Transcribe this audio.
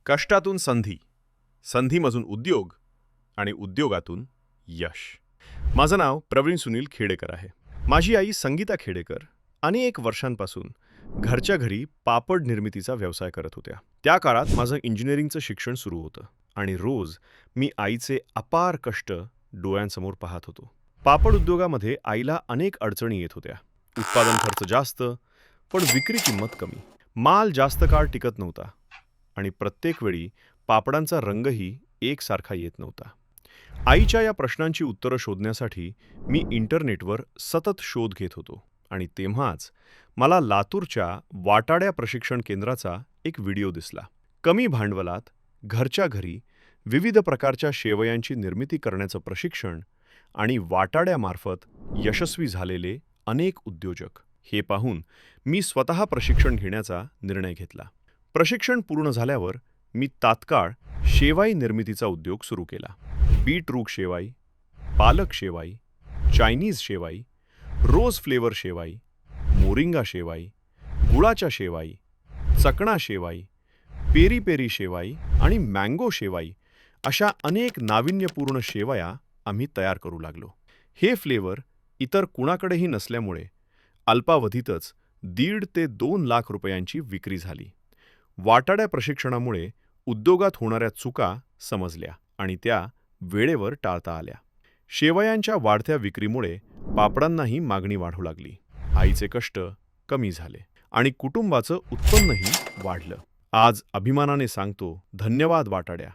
कष्टातून संधी, संधीमधून उद्योग आणि उद्योगातून यश. माझं नाव प्रवीण सुनील खेडेकर आहे. माझी आई संगीता खेडेकर अनेक वर्षांपासून घरच्या घरी पापड निर्मितीचा व्यवसाय करत होत्या. त्या काळात माझं इंजिनिअरिंगचं शिक्षण सुरू होतं आणि रोज मी आईचे अपार कष्ट डोळ्यांसमोर पाहत होतो. पापड उद्योगामध्ये आईला अनेक अडचणी येत होत्या. उत्पादन खर्च जास्त, पण विक्री किंमत कमी. माल जास्त काळ टिकत नव्हता आणि प्रत्येक वेळी पापडांचा रंगही एकसारखा येत नव्हता. आईच्या या प्रश्नांची उत्तरं शोधण्यासाठी मी इंटरनेटवर सतत शोध घेत होतो आणि तेव्हाच मला लातूरच्या वाटाड्या प्रशिक्षण केंद्राचा एक व्हिडिओ दिसला. कमी भांडवलात घरच्या घरी विविध प्रकारच्या शेवयांची निर्मिती करण्याचं प्रशिक्षण आणि वाटाड्यामार्फत यशस्वी झालेले अनेक उद्योजक. हे पाहून मी स्वतः प्रशिक्षण घेण्याचा निर्णय घेतला. प्रशिक्षण पूर्ण झाल्यावर मी तात्काळ शेवाई निर्मितीचा उद्योग सुरू केला. बीटरूट शेवाई, पालक शेवाई, चायनीज शेवाई, रोज फ्लेवर शेवाई, मोरिंगा शेवाई, गुळाच्या शेवाई, चकणा शेवाई, पेरी पेरी शेवाई आणि मँगो शेवाई अशा अनेक नाविन्यपूर्ण शेवया आम्ही तयार करू लागलो. हे फ्लेवर इतर कुणाकडेही नसल्यामुळे अल्पावधीतच 1.5 ते 2 लाख रुपयांची विक्री झाली. वाटाड्या प्रशिक्षणामुळे उद्योगात होणाऱ्या चुका समजल्या आणि त्या वेळेवर टाळता आल्या. शेवयांच्या वाढत्या विक्रीमुळे पापडांनाही मागणी वाढू लागली. आईचे कष्ट कमी झाले आणि कुटुंबाचं उत्पन्नही वाढलं. आज अभिमानाने सांगतो, धन्यवाद वाटाड्या.